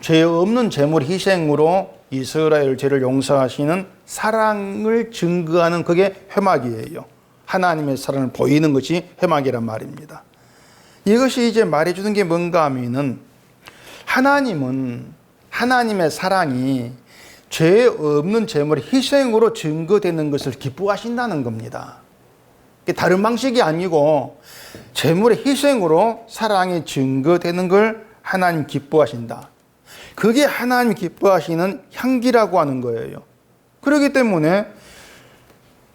죄 없는 제물 희생으로 이스라엘 죄를 용서하시는 사랑을 증거하는 그게 회막이에요. 하나님의 사랑을 보이는 것이 회막이란 말입니다. 이것이 이제 말해주는 게 뭔가 하면은 하나님은 하나님의 사랑이 죄 없는 제물의 희생으로 증거되는 것을 기뻐하신다는 겁니다. 다른 방식이 아니고 제물의 희생으로 사랑이 증거되는 걸 하나님 기뻐하신다. 그게 하나님 기뻐하시는 향기라고 하는 거예요. 그렇기 때문에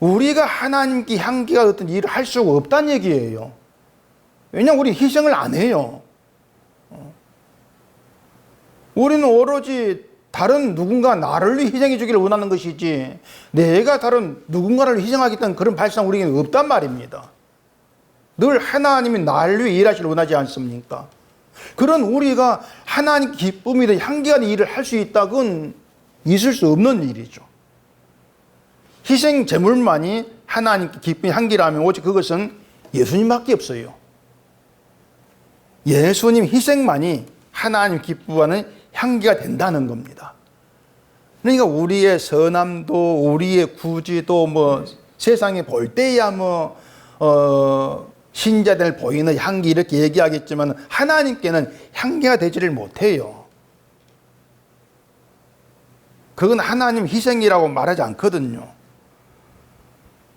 우리가 하나님께 향기가 어떤 일을 할 수가 없다는 얘기예요. 왜냐하면 우리 희생을 안 해요. 우리는 오로지 다른 누군가 나를 위해 희생해 주기를 원하는 것이지 내가 다른 누군가를 희생하겠다는 그런 발상 우리에게는 없단 말입니다. 늘 하나님이 나를 위해 일하시길 원하지 않습니까? 그런 우리가 하나님 기쁨이 된 향기가 된 일을 할 수 있다곤 있을 수 없는 일이죠. 희생 제물만이 하나님께 기쁨의 향기라면 오직 그것은 예수님밖에 없어요. 예수님 희생만이 하나님 기뻐하는 향기가 된다는 겁니다. 그러니까 우리의 선함도 우리의 구지도 뭐 세상에 볼 때야 뭐 신자들 보이는 향기 이렇게 얘기하겠지만 하나님께는 향기가 되지를 못해요. 그건 하나님 희생이라고 말하지 않거든요.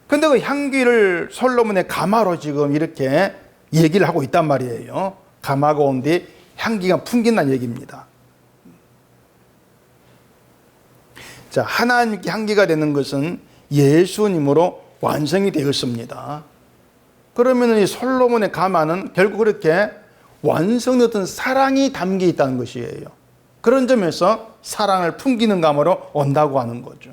근데 그 향기를 솔로몬의 가마로 지금 이렇게 얘기를 하고 있단 말이에요. 가마가 온 뒤 향기가 풍긴다는 얘기입니다. 자, 하나님께 향기가 되는 것은 예수님으로 완성이 되었습니다. 그러면 이 솔로몬의 가마는 결국 그렇게 완성되었던 사랑이 담겨 있다는 것이에요. 그런 점에서 사랑을 풍기는 감으로 온다고 하는 거죠.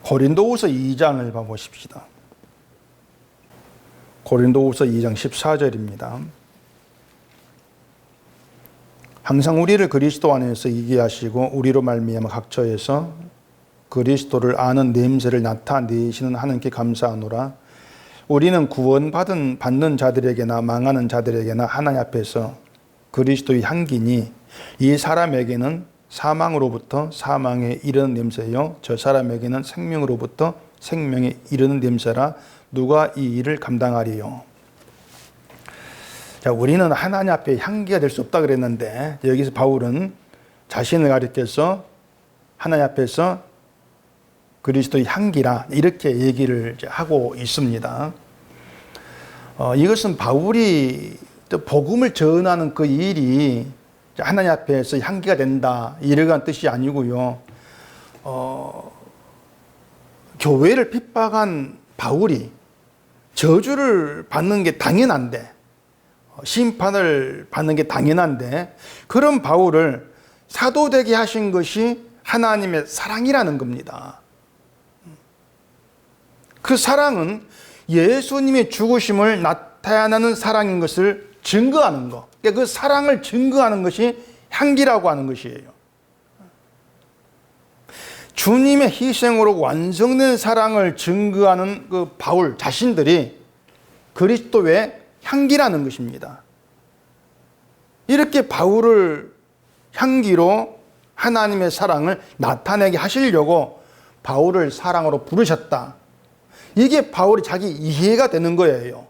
고린도후서 2장을 봐보십시다. 고린도후서 2장 14절입니다. 항상 우리를 그리스도 안에서 이기게 하시고 우리로 말미암아 각처에서 그리스도를 아는 냄새를 나타내시는 하나님께 감사하노라. 우리는 받는 자들에게나 망하는 자들에게나 하나님 앞에서 그리스도의 향기니 이 사람에게는 사망으로부터 사망에 이르는 냄새요 저 사람에게는 생명으로부터 생명에 이르는 냄새라. 누가 이 일을 감당하리요. 자, 우리는 하나님 앞에 향기가 될 수 없다 그랬는데 여기서 바울은 자신을 가리켜서 하나님 앞에서 그리스도의 향기라 이렇게 얘기를 하고 있습니다. 이것은 바울이 복음을 전하는 그 일이 하나님 앞에서 향기가 된다 이러한 뜻이 아니고요. 교회를 핍박한 바울이 저주를 받는 게 당연한데, 심판을 받는 게 당연한데, 그런 바울을 사도되게 하신 것이 하나님의 사랑이라는 겁니다. 그 사랑은 예수님의 죽으심을 나타내는 사랑인 것을 증거하는 것. 그러니까 그 사랑을 증거하는 것이 향기라고 하는 것이에요. 주님의 희생으로 완성된 사랑을 증거하는 그 바울 자신들이 그리스도의 향기라는 것입니다. 이렇게 바울을 향기로 하나님의 사랑을 나타내게 하시려고 바울을 사랑으로 부르셨다. 이게 바울이 자기 이해가 되는 거예요.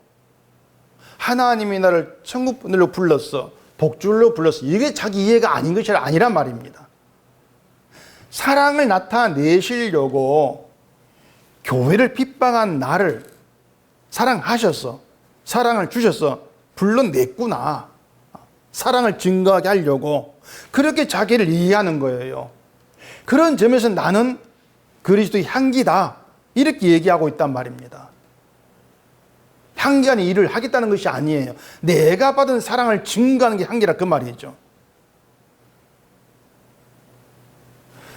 하나님이 나를 천국분들로 불렀어, 복줄로 불렀어. 이게 자기 이해가 아닌 것이 아니란 말입니다. 사랑을 나타내시려고 교회를 핍박한 나를 사랑하셔서 사랑을 주셔서 불러냈구나. 사랑을 증거하게 하려고 그렇게 자기를 이해하는 거예요. 그런 점에서 나는 그리스도의 향기다 이렇게 얘기하고 있단 말입니다. 향기하는 일을 하겠다는 것이 아니에요. 내가 받은 사랑을 증거하는 게 향기라 그 말이죠.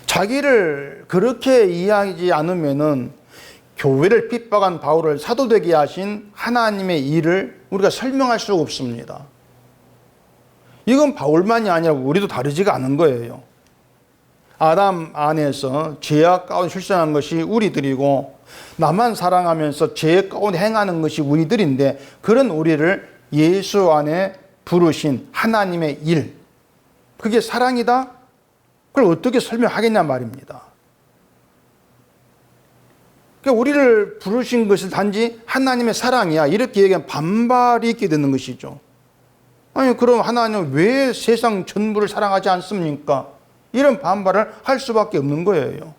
자기를 그렇게 이해하지 않으면은 교회를 핍박한 바울을 사도되게 하신 하나님의 일을 우리가 설명할 수가 없습니다. 이건 바울만이 아니라 우리도 다르지가 않은 거예요. 아담 안에서 죄악 가운데 출생한 것이 우리들이고 나만 사랑하면서 죄 가운데 행하는 것이 우리들인데 그런 우리를 예수 안에 부르신 하나님의 일, 그게 사랑이다? 그걸 어떻게 설명하겠냐 말입니다. 그러니까 우리를 부르신 것은 단지 하나님의 사랑이야 이렇게 얘기하면 반발이 있게 되는 것이죠. 아니 그럼 하나님은 왜 세상 전부를 사랑하지 않습니까? 이런 반발을 할 수밖에 없는 거예요.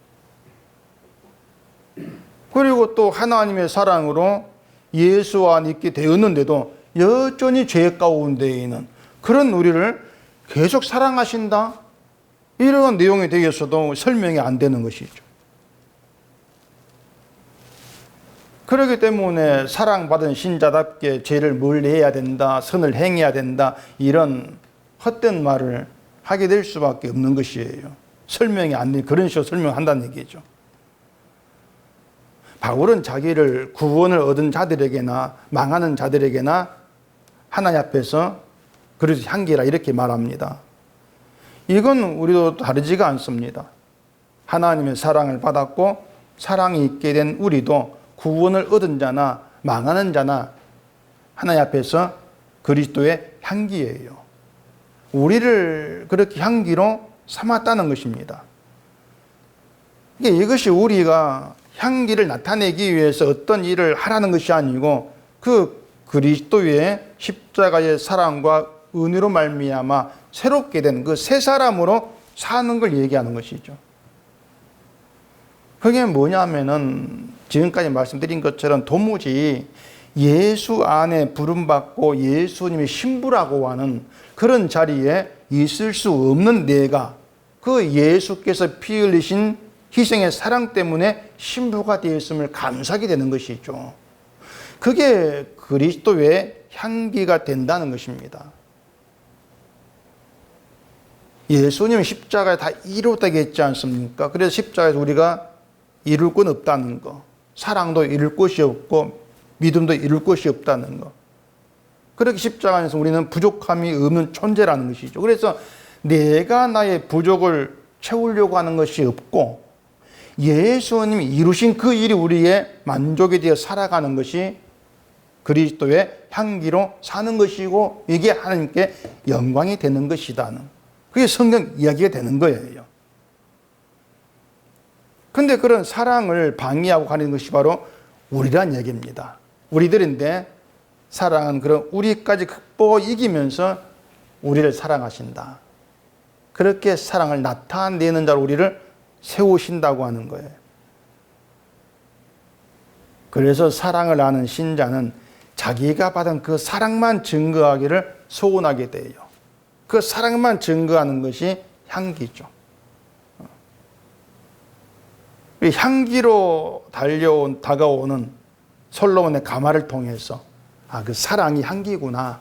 그리고 또 하나님의 사랑으로 예수 안에 있게 되었는데도 여전히 죄 가운데 있는 그런 우리를 계속 사랑하신다? 이러한 내용에 대해서도 설명이 안 되는 것이죠. 그렇기 때문에 사랑받은 신자답게 죄를 멀리해야 된다, 선을 행해야 된다 이런 헛된 말을 하게 될 수밖에 없는 것이에요. 설명이 안 돼. 그런 식으로 설명한다는 얘기죠. 바울은 자기를 구원을 얻은 자들에게나 망하는 자들에게나 하나님 앞에서 그리스도 향기라 이렇게 말합니다. 이건 우리도 다르지가 않습니다. 하나님의 사랑을 받았고 사랑이 있게 된 우리도 구원을 얻은 자나 망하는 자나 하나님 앞에서 그리스도의 향기예요. 우리를 그렇게 향기로 삼았다는 것입니다. 이것이 우리가 향기를 나타내기 위해서 어떤 일을 하라는 것이 아니고 그 그리스도의 십자가의 사랑과 은혜로 말미암아 새롭게 된 그 새 사람으로 사는 걸 얘기하는 것이죠. 그게 뭐냐면은 지금까지 말씀드린 것처럼 도무지 예수 안에 부름받고 예수님의 신부라고 하는 그런 자리에 있을 수 없는 내가 그 예수께서 피 흘리신 희생의 사랑 때문에 신부가 되었음을 감사하게 되는 것이죠. 그게 그리스도의 향기가 된다는 것입니다. 예수님은 십자가에 다 이루었다고 했지 않습니까? 그래서 십자가에서 우리가 이룰 건 없다는 거, 사랑도 이룰 것이 없고 믿음도 이룰 것이 없다는 거. 그렇게 십자가에서 우리는 부족함이 없는 존재라는 것이죠. 그래서 내가 나의 부족을 채우려고 하는 것이 없고 예수님이 이루신 그 일이 우리의 만족이 되어 살아가는 것이 그리스도의 향기로 사는 것이고 이게 하나님께 영광이 되는 것이다는, 그게 성경 이야기가 되는 거예요. 근데 그런 사랑을 방해하고 가는 것이 바로 우리란 얘기입니다. 우리들인데 사랑은 그런 우리까지 극복하고 이기면서 우리를 사랑하신다. 그렇게 사랑을 나타내는 자로 우리를 세우신다고 하는 거예요. 그래서 사랑을 아는 신자는 자기가 받은 그 사랑만 증거하기를 소원하게 돼요. 그 사랑만 증거하는 것이 향기죠. 향기로 다가오는 솔로몬의 가마를 통해서 그 사랑이 향기구나.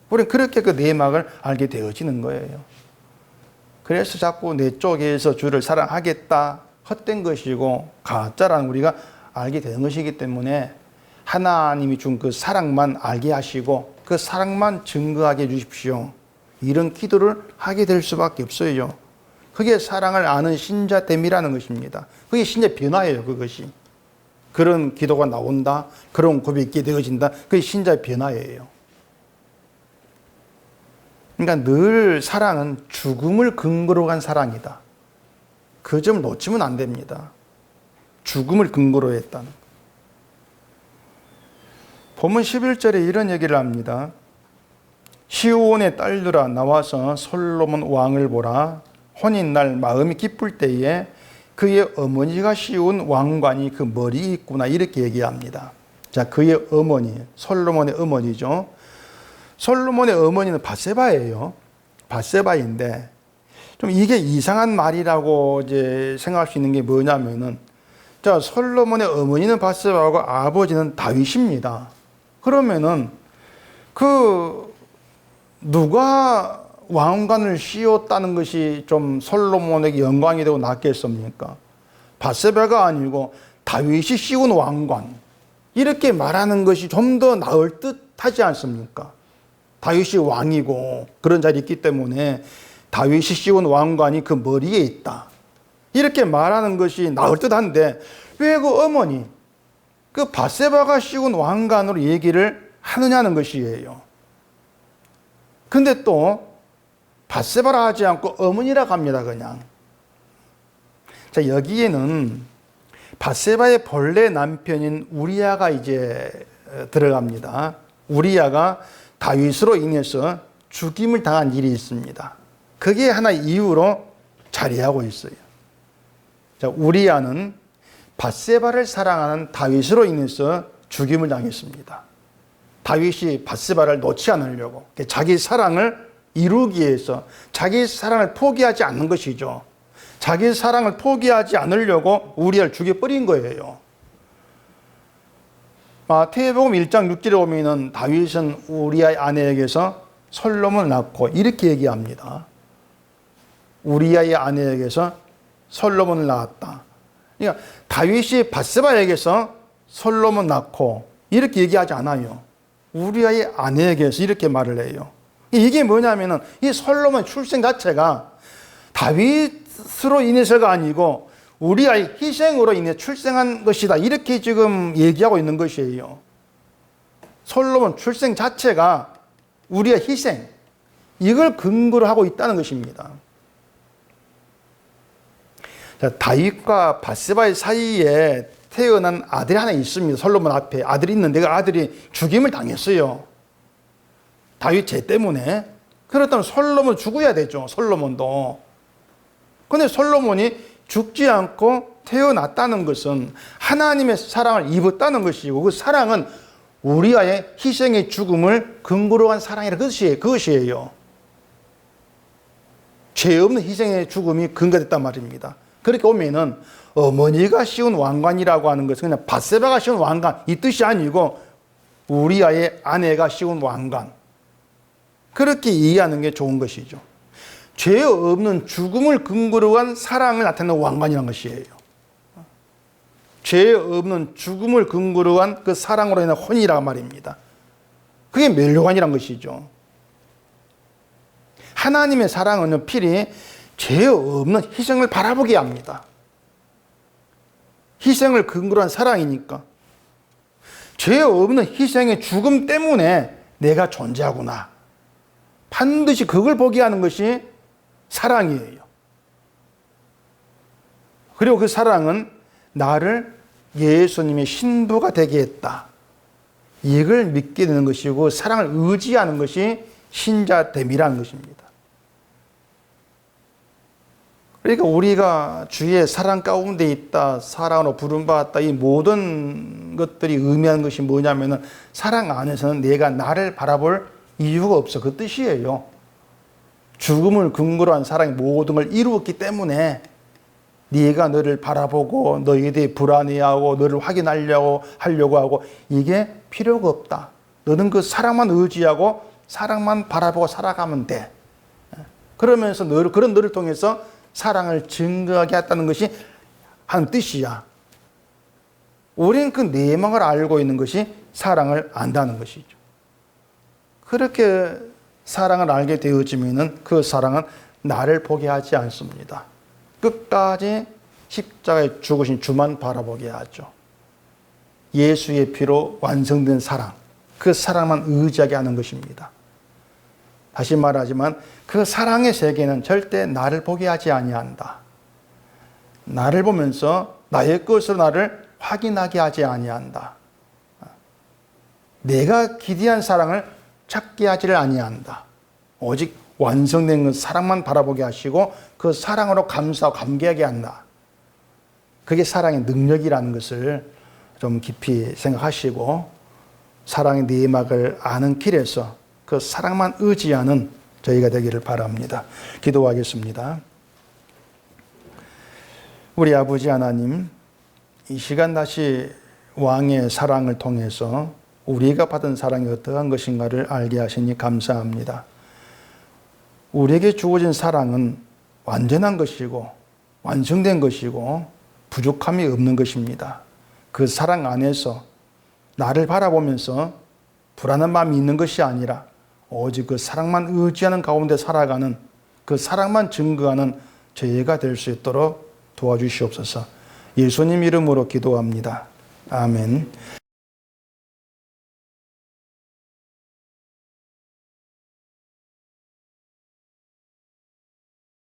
우리는 그렇게 그 내막을 알게 되어지는 거예요. 그래서 자꾸 내 쪽에서 주를 사랑하겠다 헛된 것이고 가짜라는 우리가 알게 되는 것이기 때문에 하나님이 준 그 사랑만 알게 하시고 그 사랑만 증거하게 해주십시오. 이런 기도를 하게 될 수밖에 없어요. 그게 사랑을 아는 신자됨이라는 것입니다. 그게 신자 변화예요. 그것이. 그런 기도가 나온다. 그런 고백이 있게 되어진다. 그게 신자의 변화예요. 그러니까 늘 사랑은 죽음을 근거로 한 사랑이다. 그 점을 놓치면 안 됩니다. 죽음을 근거로 했다는. 본문 11절에 이런 얘기를 합니다. 시온의 딸들아 나와서 솔로몬 왕을 보라. 혼인날 마음이 기쁠 때에 그의 어머니가 씌운 왕관이 그 머리에 있구나. 이렇게 얘기합니다. 자, 그의 어머니, 솔로몬의 어머니죠. 솔로몬의 어머니는 밧세바예요. 밧세바인데 좀 이게 이상한 말이라고 이제 생각할 수 있는 게 뭐냐면은, 자, 솔로몬의 어머니는 밧세바고 아버지는 다윗입니다. 그러면은 누가 왕관을 씌웠다는 것이 좀 솔로몬에게 영광이 되고 낫겠습니까? 밧세바가 아니고 다윗이 씌운 왕관, 이렇게 말하는 것이 좀 더 나을 듯 하지 않습니까? 다윗이 왕이고 그런 자리에 있기 때문에 다윗이 씌운 왕관이 그 머리에 있다, 이렇게 말하는 것이 나을 듯한데 왜 그 어머니, 그 밧세바가 씌운 왕관으로 얘기를 하느냐는 것이에요. 근데 또 밧세바라 하지 않고 어머니라 합니다. 그냥. 자, 여기에는 밧세바의 본래 남편인 우리아가 이제 들어갑니다. 우리아가 다윗으로 인해서 죽임을 당한 일이 있습니다. 그게 하나의 이유로 자리하고 있어요. 자, 우리아는 밧세바를 사랑하는 다윗으로 인해서 죽임을 당했습니다. 다윗이 밧세바를 놓지 않으려고 자기 사랑을 이루기 위해서 자기 사랑을 포기하지 않는 것이죠. 자기 사랑을 포기하지 않으려고 우리아를 죽여버린 거예요. 마태복음 1장 6절에 보면은 다윗은 우리아의 아내에게서 솔로몬을 낳고 이렇게 얘기합니다. 우리아의 아내에게서 솔로몬을 낳았다. 그러니까 다윗이 밧세바에게서 솔로몬 낳고 이렇게 얘기하지 않아요. 우리아의 아내에게서 이렇게 말을 해요. 이게 뭐냐면은 이 솔로몬 출생 자체가 다윗으로 인해서가 아니고 우리아의 희생으로 인해 출생한 것이다, 이렇게 지금 얘기하고 있는 것이에요. 솔로몬 출생 자체가 우리의 희생, 이걸 근거로 하고 있다는 것입니다. 자, 다윗과 밧세바의 사이에 태어난 아들이 하나 있습니다. 솔로몬 앞에 아들이 있는데 그 아들이 죽임을 당했어요. 다윗 죄 때문에. 그렇다면 솔로몬 죽어야 되죠. 솔로몬도. 그런데 솔로몬이 죽지 않고 태어났다는 것은 하나님의 사랑을 입었다는 것이고, 그 사랑은 우리아의 희생의 죽음을 근거로 한 사랑이라 그것이에요. 죄 없는 희생의 죽음이 근거됐단 말입니다. 그렇게 오면은 어머니가 씌운 왕관이라고 하는 것은 그냥 밧세바가 씌운 왕관 이 뜻이 아니고 우리아의 아내가 씌운 왕관, 그렇게 이해하는 게 좋은 것이죠. 죄 없는 죽음을 근거로 한 사랑을 나타내는 왕관이라는 것이에요. 죄 없는 죽음을 근거로 한 그 사랑으로 인한 혼이란 말입니다. 그게 멸류관이란 것이죠. 하나님의 사랑은 필히 죄 없는 희생을 바라보게 합니다. 희생을 근거로 한 사랑이니까. 죄 없는 희생의 죽음 때문에 내가 존재하구나. 반드시 그걸 보게 하는 것이 사랑이에요. 그리고 그 사랑은 나를 예수님의 신부가 되게 했다. 이걸 믿게 되는 것이고 사랑을 의지하는 것이 신자됨이라는 것입니다. 그러니까 우리가 주의 사랑 가운데 있다, 사랑으로 부름받았다, 이 모든 것들이 의미하는 것이 뭐냐면은 사랑 안에서는 내가 나를 바라볼 이유가 없어. 그 뜻이에요. 죽음을 근거로 한 사랑이 모든 걸 이루었기 때문에 네가 너를 바라보고 너에 대해 불안해하고 너를 확인하려고 하고 이게 필요가 없다. 너는 그 사랑만 의지하고 사랑만 바라보고 살아가면 돼. 그러면서 그런 너를 통해서 사랑을 증거하게 했다는 것이 하는 뜻이야. 우리는 그 내막을 알고 있는 것이 사랑을 안다는 것이죠. 그렇게 사랑을 알게 되어지면은 그 사랑은 나를 보게 하지 않습니다. 끝까지 십자가에 죽으신 주만 바라보게 하죠. 예수의 피로 완성된 사랑, 그 사랑만 의지하게 하는 것입니다. 다시 말하지만 그 사랑의 세계는 절대 나를 보게 하지 아니한다. 나를 보면서 나의 것으로 나를 확인하게 하지 아니한다. 내가 기대한 사랑을 찾게 하지를 아니한다. 오직 완성된 그 사랑만 바라보게 하시고 그 사랑으로 감사하고 감개하게 한다. 그게 사랑의 능력이라는 것을 좀 깊이 생각하시고 사랑의 내막을 아는 길에서 그 사랑만 의지하는 저희가 되기를 바랍니다. 기도하겠습니다. 우리 아버지 하나님, 이 시간 다시 왕의 사랑을 통해서 우리가 받은 사랑이 어떠한 것인가를 알게 하시니 감사합니다. 우리에게 주어진 사랑은 완전한 것이고 완성된 것이고 부족함이 없는 것입니다. 그 사랑 안에서 나를 바라보면서 불안한 마음이 있는 것이 아니라 오직 그 사랑만 의지하는 가운데 살아가는 그 사랑만 증거하는 저희가 될 수 있도록 도와주시옵소서. 예수님 이름으로 기도합니다. 아멘.